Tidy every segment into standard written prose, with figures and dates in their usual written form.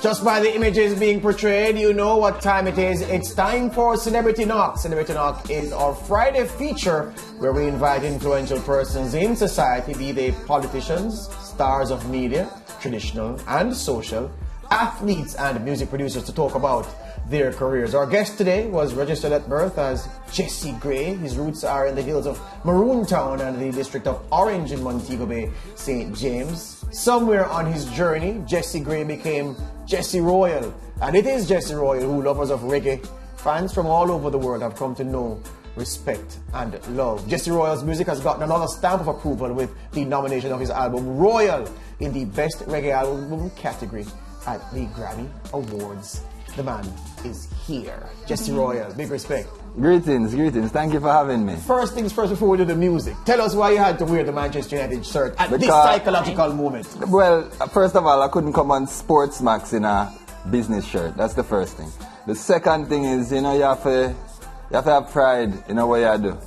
just by the images being portrayed, you know what time it is. It's time for Celebrity Knock. Celebrity Knock is our Friday feature where we invite influential persons in society, be they politicians, stars of media, traditional and social, athletes and music producers, to talk about their careers. Our guest today was registered at birth as Jesse Gray. His roots are in the hills of Maroon Town and the district of Orange in Montego Bay, St. James. Somewhere on his journey, Jesse Gray became Jesse Royal. And it is Jesse Royal who lovers of reggae, fans from all over the world, have come to know, respect and love. Jesse Royal's music has gotten another stamp of approval with the nomination of his album Royal in the Best Reggae Album category at the Grammy Awards. The man is here. Jesse Royal, big respect. Greetings. Thank you for having me. First things first, before we do the music, tell us why you had to wear the Manchester United shirt at this psychological moment. Well, first of all, I couldn't come on SportsMax in a business shirt. That's the first thing. The second thing is, you have to have pride in what you do,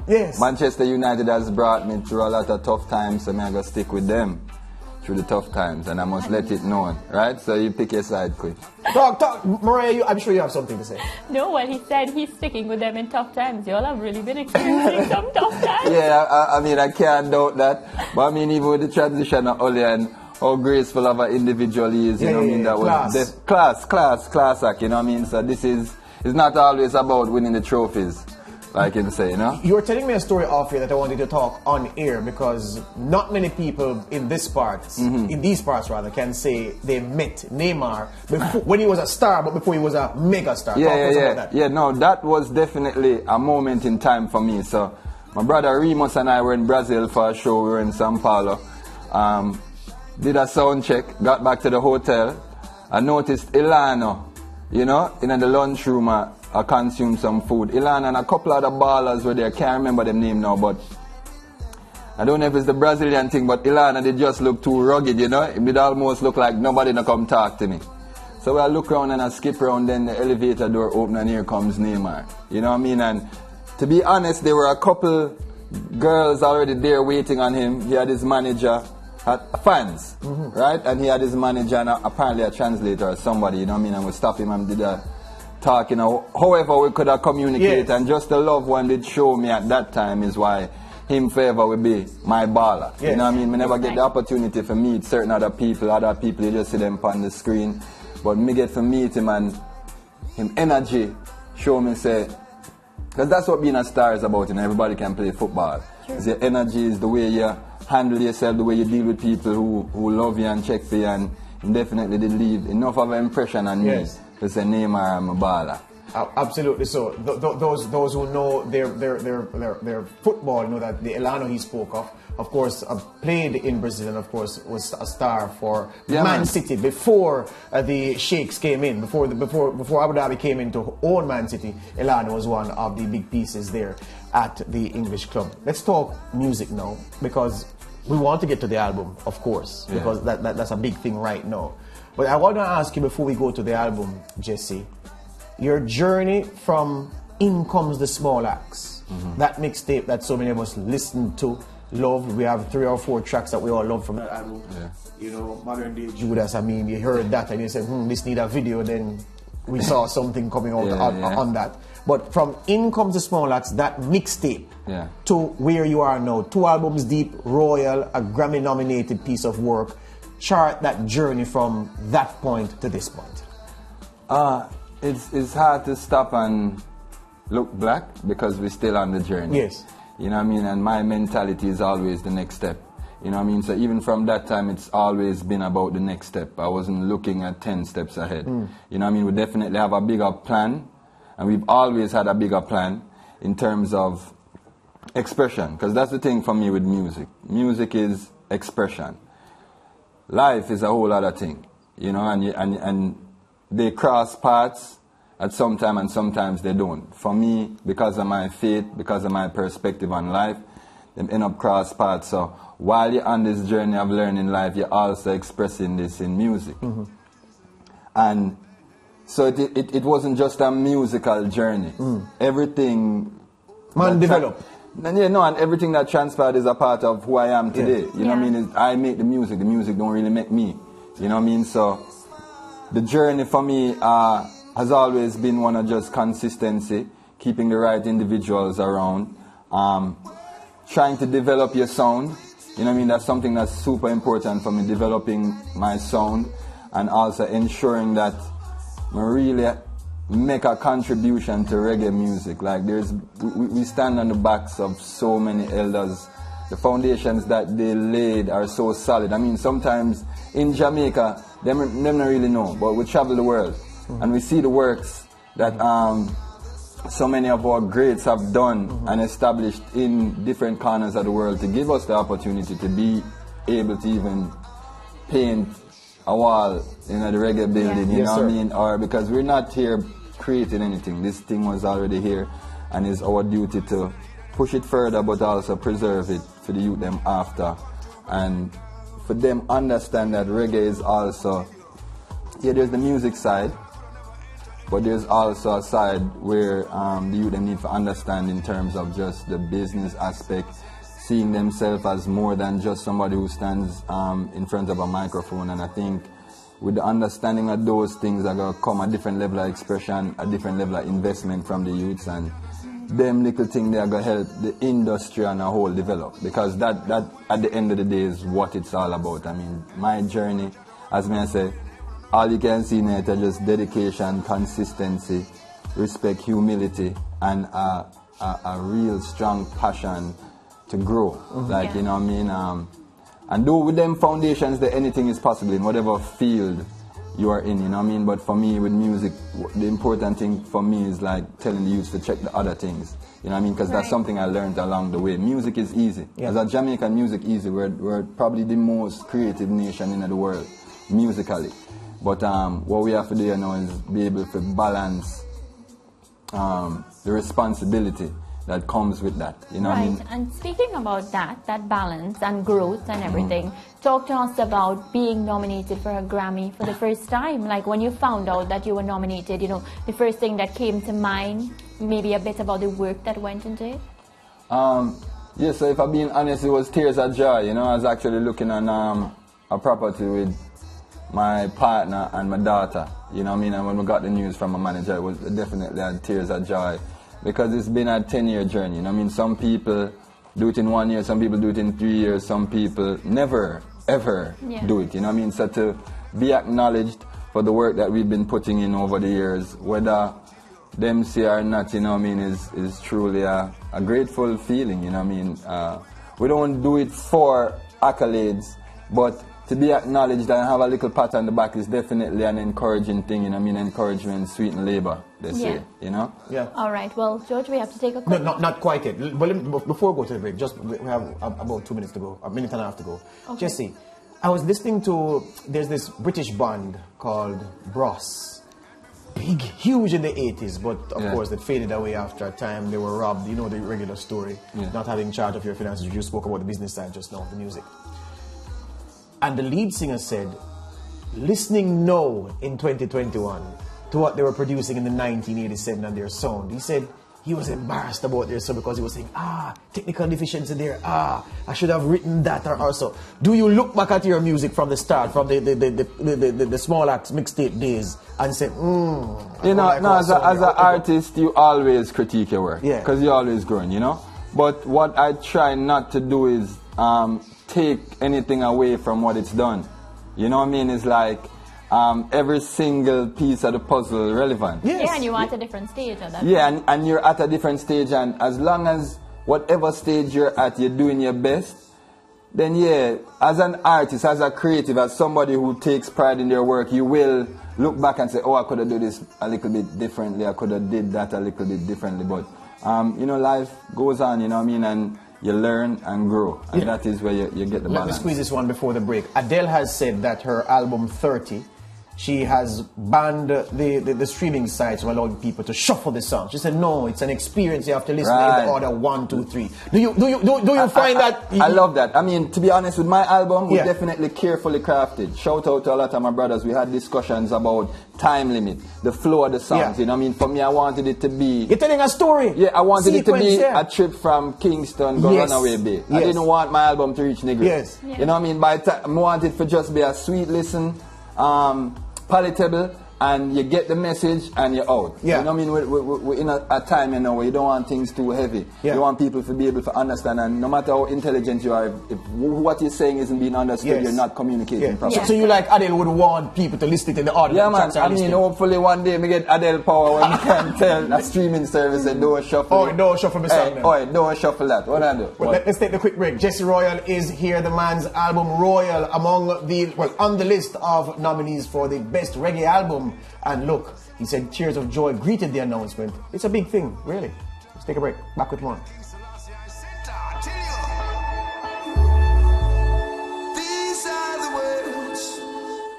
Yes. Manchester United has brought me through a lot of tough times, so I'm going to stick with them through the tough times, and I must let it known, right? So you pick your side quick. Talk. Mariah, I'm sure you have something to say. No, well, he said he's sticking with them in tough times. You all have really been experiencing some tough times. Yeah, I can't doubt that. But even with the transition of Oli and how graceful of an individual he is, that was class act, So this is, it's not always about winning the trophies, like you say, You were telling me a story off here that I wanted to talk on air, because not many people in these parts can say they met Neymar before, when he was a star, but before he was a mega star. That was definitely a moment in time for me. So my brother Remus and I were in Brazil for a show. We were in Sao Paulo. Did a sound check, got back to the hotel. I noticed Ilano, in the lunchroom. I consumed some food. Ilan and a couple of the ballers were there. I can't remember their name now, but I don't know if it's the Brazilian thing, but Ilan, they just look too rugged, It would almost look like nobody to come talk to me. So I look around and I skip around, then the elevator door open and here comes Neymar. You know what I mean? And to be honest, there were a couple girls already there waiting on him. He had his manager, fans, right? And he had his manager and apparently a translator or somebody, you know what I mean? And we stopped him and did a talk, however we could have communicated, and just the love one did show me at that time is why him forever will be my baller. Yes. You know what I mean? Me never get the opportunity to meet certain other people you just see them on the screen, but me get to meet him and him energy show me say, because that's what being a star is about, everybody can play football. Sure. It's your energy, is the way you handle yourself, the way you deal with people who love you and check for you, and definitely did leave enough of an impression on me. It's a Neymar and Mabala. Absolutely. So those who know their football know that the Elano he spoke of course, played in Brazil and of course was a star for Man City before the Sheikhs came in. Before Abu Dhabi came in to own Man City, Elano was one of the big pieces there at the English club. Let's talk music now, because we want to get to the album, of course, because that's a big thing right now. But I want to ask you before we go to the album, Jesse, your journey from In Comes the Small Axe, that mixtape that so many of us listen to, love. We have 3 or 4 tracks that we all love from that album. Modern Day Judas, you heard that and you said, this need a video, then we saw something coming out on that. But from In Comes the Small Axe, that mixtape, to where you are now, 2 albums deep, Royal, a Grammy-nominated piece of work. Chart that journey from that point to this point. It's hard to stop and look back because we're still on the journey. Yes. You know what I mean? And my mentality is always the next step. You know what I mean? So even from that time, it's always been about the next step. I wasn't looking at 10 steps ahead. You know what I mean? We definitely have a bigger plan, and we've always had a bigger plan in terms of expression, because that's the thing for me with music. Music is expression. Life is a whole other thing, and they cross paths at some time and sometimes they don't. For me, because of my faith, because of my perspective on life, they end up cross paths. So while you're on this journey of learning life, you're also expressing this in music. And so it wasn't just a musical journey. Everything developed. And everything that transpired is a part of who I am today. You know what I mean? I make the music don't really make me. You know what I mean? So the journey for me has always been one of just consistency, keeping the right individuals around, trying to develop your sound. You know what I mean? That's something that's super important for me, developing my sound, and also ensuring that I really make a contribution to reggae music. Like we stand on the backs of so many elders. The foundations that they laid are so solid. I mean, sometimes in Jamaica, them don't really know, but we travel the world and we see the works that so many of our greats have done and established in different corners of the world to give us the opportunity to be able to even paint a wall in the reggae building, you know what I mean? Or because we're not here creating anything. This thing was already here, and it's our duty to push it further, but also preserve it for the youth them after, and for them understand that reggae is also, there's the music side, but there's also a side where the youth them need to understand in terms of just the business aspect, seeing themselves as more than just somebody who stands in front of a microphone. And I think with the understanding of those things are going to come a different level of expression, a different level of investment from the youths, and them little things they are going to help the industry on a whole develop, because that at the end of the day is what it's all about. I mean, my journey, as I say, all you can see in it is just dedication, consistency, respect, humility, and a real strong passion to grow. Like, you know what I mean? And do with them foundations that anything is possible in whatever field you are in, you know what I mean? But for me, with music, the important thing for me is like telling the youth to check the other things, you know what I mean? Because that's something I learned along the way. Music is easy. As a Jamaican, music easy. We're probably the most creative nation in the world, musically. But what we have to do, you know, is be able to balance the responsibility that comes with that, you know what I mean? And speaking about that balance and growth and everything, talk to us about being nominated for a Grammy for the first time. Like, when you found out that you were nominated, you know, the first thing that came to mind, maybe a bit about the work that went into it? Yeah, so if I'm being honest, it was tears of joy, you know. I was actually looking on a property with my partner and my daughter, you know what I mean? And when we got the news from my manager, it was definitely had tears of joy. Because it's been a 10-year journey. You know? I mean, some people do it in 1 year, some people do it in 3 years, some people never, ever do it. You know what I mean? So to be acknowledged for the work that we've been putting in over the years, whether them say or not, you know what I mean, is truly a grateful feeling, you know what I mean? We don't do it for accolades, but to be acknowledged and have a little pat on the back is definitely an encouraging thing, you know what I mean? Encouragement, sweeten labor, they say, you know? All right, well, George, we have to take a quick... No, not quite yet. But before we go to the break, we have about 2 minutes to go, a minute and a half to go. Okay. Jesse, I was listening to, there's this British band called Bros. Big, huge in the 80s, but of course it faded away after a time. They were robbed, you know the regular story, not having charge of your finances. You spoke about the business side just now, the music. And the lead singer said, listening now in 2021 to what they were producing in the 1987 and their sound, he said he was embarrassed about their sound because he was saying, technical deficiency there, I should have written that or also. Do you look back at your music from the start, from the small acts mixtape days, and say, you know, as an artist, you always critique your work, because you're always growing, you know? But what I try not to do is take anything away from what it's done. You know what I mean? It's like every single piece of the puzzle relevant. Yeah, and you're at a different stage at that time. And you're at a different stage, and as long as whatever stage you're at, you're doing your best, then as an artist, as a creative, as somebody who takes pride in their work, you will look back and say, I could have done this a little bit differently, I could have did that a little bit differently, but you know, life goes on, you know what I mean, and you learn and grow, and that is where you get the balance. Let me squeeze this one before the break. Adele has said that her album 30, she has banned the streaming sites from allowing people to shuffle the songs. She said, no, it's an experience. You have to listen in the order 1, 2, 3. Do you find that? I love that. I mean, to be honest, with my album, we definitely carefully crafted. Shout out to a lot of my brothers. We had discussions about time limit, the flow of the songs. You know what I mean? For me, I wanted it to be... You're telling a story. Yeah, I wanted it to be a trip from Kingston to Runaway Bay. I didn't want my album to reach Negro. You know what I mean? By time, I wanted it to just be a sweet listen, palatable, and you get the message and you're out. Yeah. You know what I mean? We're in a time, you know, where you don't want things too heavy. Yeah. You want people to be able to understand, and no matter how intelligent you are, if what you're saying isn't being understood, Yes. you're not communicating properly. Yeah. So you like Adele would want people to listen to the audio. Yeah, man. I mean, hopefully one day we get Adele power when we can tell a streaming service and don't shuffle. Oh, don't shuffle the song then. Oh, don't shuffle that. What I do? Well, let's take the quick break. Jesse Royal is here. The man's album Royal on the list of nominees for the best reggae album. And look, he said tears of joy greeted the announcement. It's a big thing, really. Let's take a break. Back with more. These are the words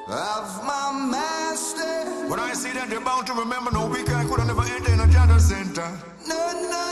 of my master. When I see that they're bound to remember, no weekend could have never enter in a gender center. No, no,